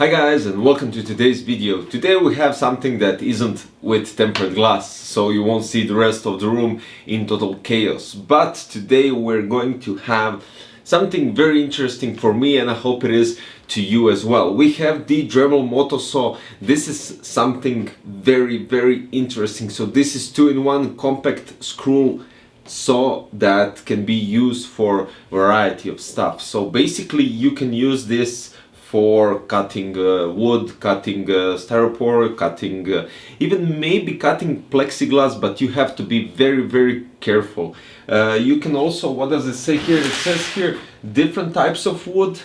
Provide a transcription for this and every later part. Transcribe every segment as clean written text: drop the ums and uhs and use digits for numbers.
Hi guys, and welcome to today's video. Today we have something that isn't with tempered glass, so you won't see the rest of the room in total chaos. But today we're going to have something very interesting for me, and I hope it is to you as well. We have the DREMEL MOTO-SAW. This is something very interesting. So this is 2-in-1 compact screw saw that can be used for variety of stuff. So basically you can use this for cutting wood, cutting styrofoam, cutting even maybe cutting plexiglass, but you have to be very careful. You can also, what does it say here? It says here different types of wood.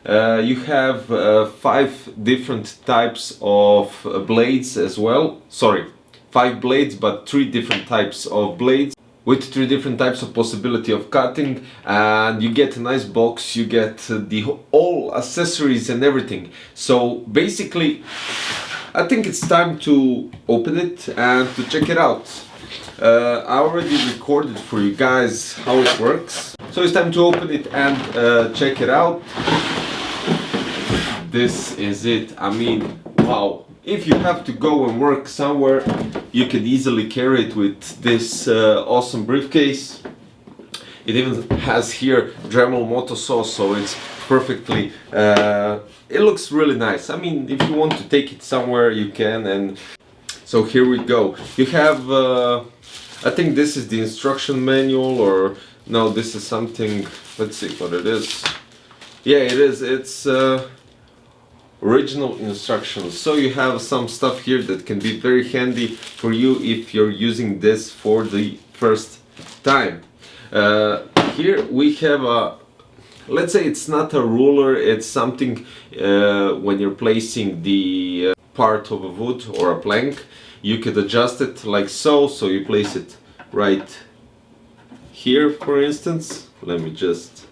You have 5 different types of blades as well. Sorry, 5 blades, but 3 different types of blades, with 3 different types of possibility of cutting, and you get a nice box, you get the all accessories and everything. So basically I think it's time to open it and to check it out. I already recorded for you guys how it works, so it's time to open it and check it out. This is it. I mean, wow. If you have to go and work somewhere, you can easily carry it with this awesome briefcase. It even has here DREMEL MOTO-SAW, so it's perfectly, it looks really nice. I mean, if you want to take it somewhere, you can. And so here we go. You have, I think this is the instruction manual, or no, this is something, let's see what it is. Yeah, it is. It's original instructions. So you have some stuff here that can be very handy for you if you're using this for the first time. Here we have a, let's say it's not a ruler, it's something when you're placing the part of a wood or a plank, you could adjust it like so. So you place it right here, for instance. Let me just,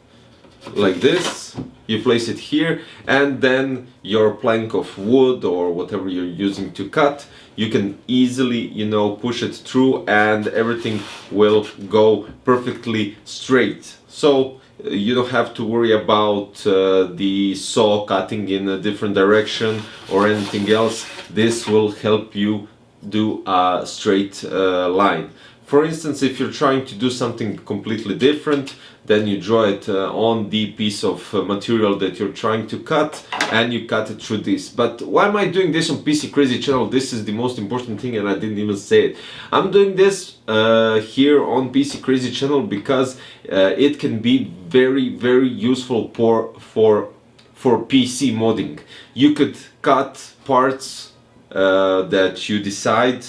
like this, you place it here, and then your plank of wood or whatever you're using to cut, you can easily, you know, push it through and everything will go perfectly straight. So you don't have to worry about the saw cutting in a different direction or anything else. This will help you do a straight line. For instance, if you're trying to do something completely different, then you draw it on the piece of material that you're trying to cut, and you cut it through this. But why am I doing this on PC Crazy channel? This is the most important thing, and I didn't even say it. I'm doing this here on PC Crazy channel because it can be very useful for PC modding. You could cut parts that you decide,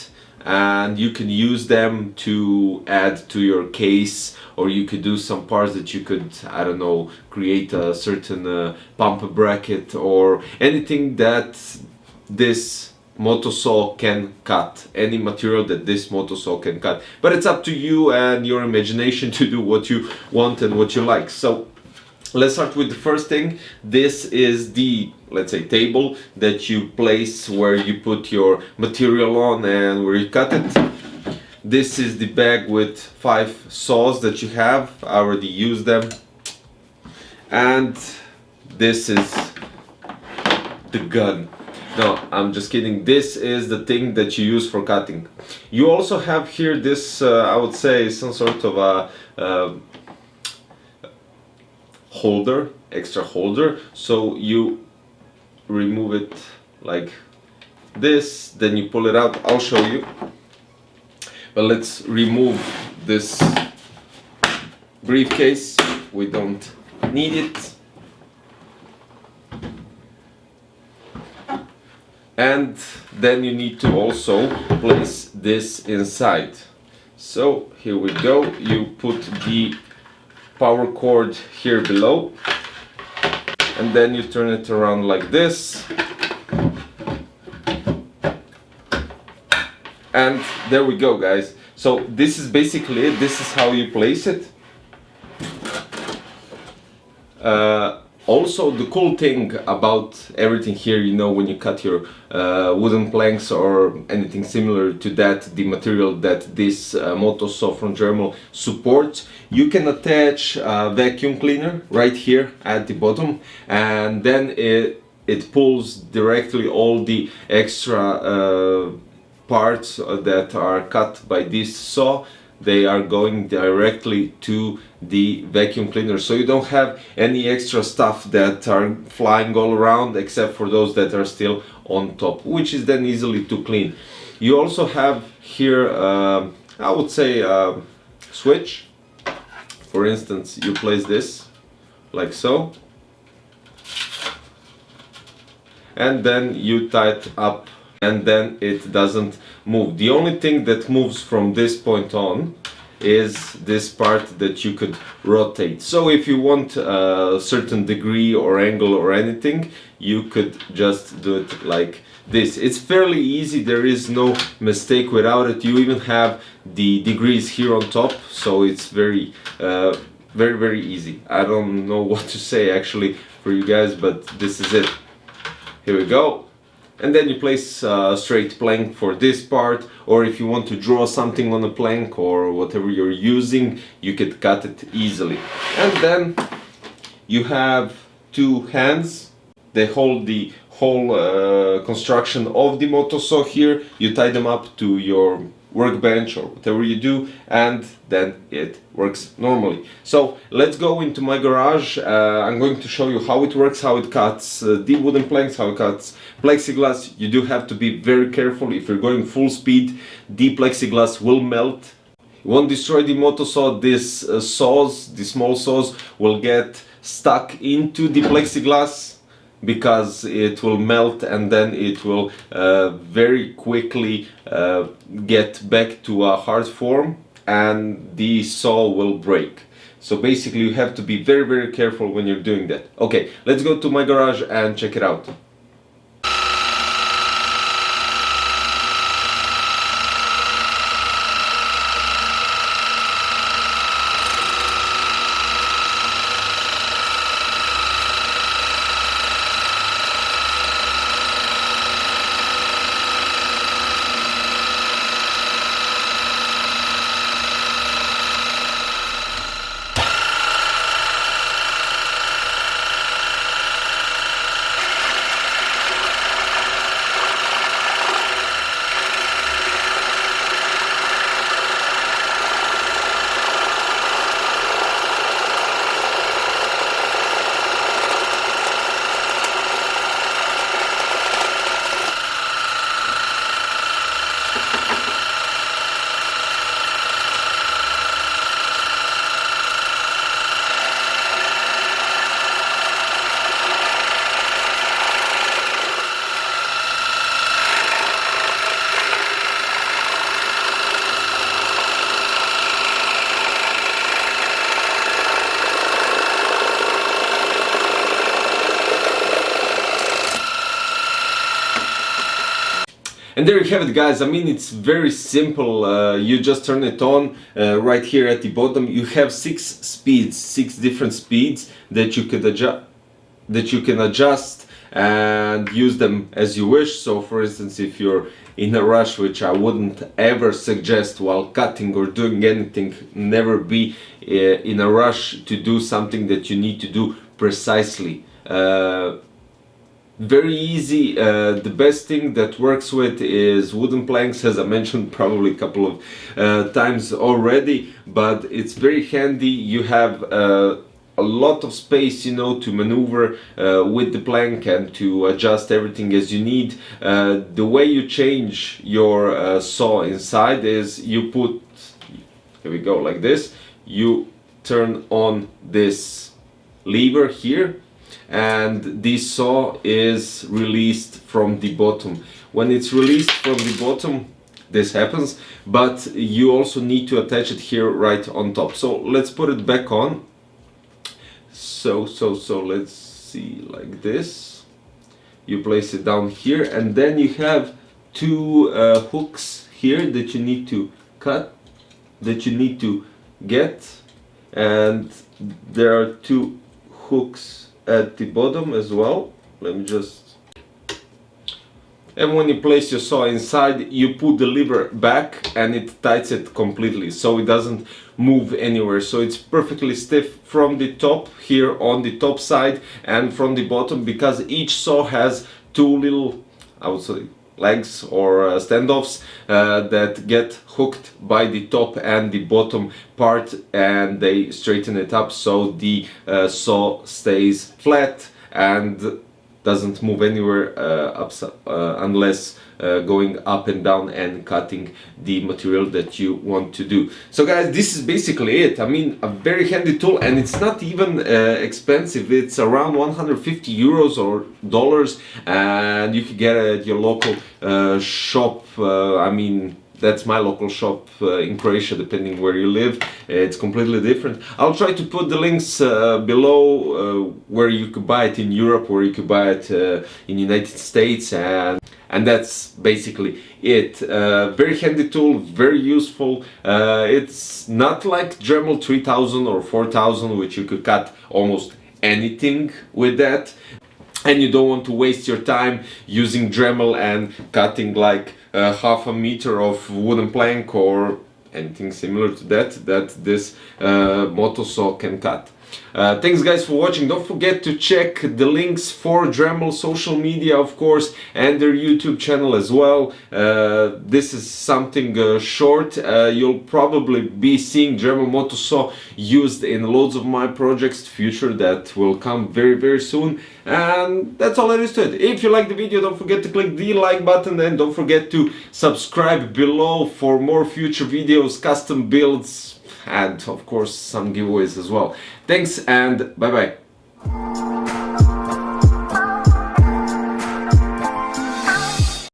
and you can use them to add to your case, or you could do some parts that you could, I don't know, create a certain pump bracket or anything that this MOTO-SAW can cut, any material that this MOTO-SAW can cut. But it's up to you and your imagination to do what you want and what you like. So let's start with the first thing. This is the, let's say, table that you place where you put your material on and where you cut it. This is the bag with 5 saws that you have. I already used them. And this is the gun. No, I'm just kidding. This is the thing that you use for cutting. You also have here this, I would say, some sort of a holder, extra holder. So you remove it like this, then you pull it out. I'll show you. But let's remove this briefcase. We don't need it. And then you need to also place this inside. So here we go. You put the power cord here below, and then you turn it around like this, and there we go, guys. So this is basically it. This is how you place it. Also, the cool thing about everything here, you know, when you cut your wooden planks or anything similar to that, the material that this MOTO-SAW from DREMEL supports, you can attach a vacuum cleaner right here at the bottom, and then it pulls directly all the extra parts that are cut by this saw. They are going directly to the vacuum cleaner, so you don't have any extra stuff that are flying all around except for those that are still on top, which is then easily to clean. You also have here I would say a switch. For instance, you place this like so, and then you tie it up, and then it doesn't move. The only thing that moves from this point on is this part that you could rotate. So if you want a certain degree or angle or anything, you could just do it like this. It's fairly easy, there is no mistake without it. You even have the degrees here on top, so it's very very easy. I don't know what to say actually for you guys, but this is it. Here we go. And then you place a straight plank for this part, or if you want to draw something on a plank or whatever you're using, you could cut it easily. And then you have two hands. They hold the whole construction of the moto saw here. You tie them up to your workbench or whatever you do, and then it works normally. So let's go into my garage. I'm going to show you how it works, how it cuts the wooden planks, how it cuts plexiglass. You do have to be very careful. If you're going full speed, the plexiglass will melt. You won't destroy the moto saw. These saws, the small saws, will get stuck into the plexiglass because it will melt, and then it will very quickly get back to a hard form, and the saw will break. So basically you have to be very careful when you're doing that. Okay, let's go to my garage and check it out. And there you have it, guys. I mean, it's very simple. You just turn it on right here at the bottom. You have 6 speeds, 6 different speeds that you could adjust and use them as you wish. So for instance, if you're in a rush, which I wouldn't ever suggest while cutting or doing anything, never be in a rush to do something that you need to do precisely. Very easy. The best thing that works with is wooden planks, as I mentioned probably a couple of times already, but it's very handy. You have a lot of space, you know, to maneuver with the plank and to adjust everything as you need. The way you change your saw inside is you put, here we go, like this. You turn on this lever here, and this saw is released from the bottom. When it's released from the bottom, this happens, but you also need to attach it here right on top. So let's put it back on. So let's see, like this. You place it down here, and then you have 2 hooks here that you need to cut, that you need to get, and there are 2 hooks at the bottom as well. Let me just and when you place your saw inside, you put the lever back and it tightens it completely, so it doesn't move anywhere. So it's perfectly stiff from the top here on the top side and from the bottom, because each saw has two little, I would say, legs or standoffs that get hooked by the top and the bottom part, and they straighten it up so the saw stays flat and doesn't move anywhere unless going up and down and cutting the material that you want to do. So guys, this is basically it. I mean, a very handy tool, and it's not even expensive. It's around 150 euros or dollars, and you can get it at your local shop. I mean, that's my local shop in Croatia, depending where you live. It's completely different. I'll try to put the links below where you could buy it in Europe, where you could buy it in United States, and that's basically it. Very handy tool, very useful. It's not like Dremel 3000 or 4000, which you could cut almost anything with that. And you don't want to waste your time using Dremel and cutting like half a meter of wooden plank or anything similar to that this moto saw can cut. Thanks guys for watching. Don't forget to check the links for Dremel social media, of course, and their YouTube channel as well. This is something short. You'll probably be seeing Dremel moto-saw used in loads of my projects future that will come very soon. And that's all there is to it. If you like the video, don't forget to click the like button, and don't forget to subscribe below for more future videos, custom builds, and of course some giveaways as well. Thanks and bye bye.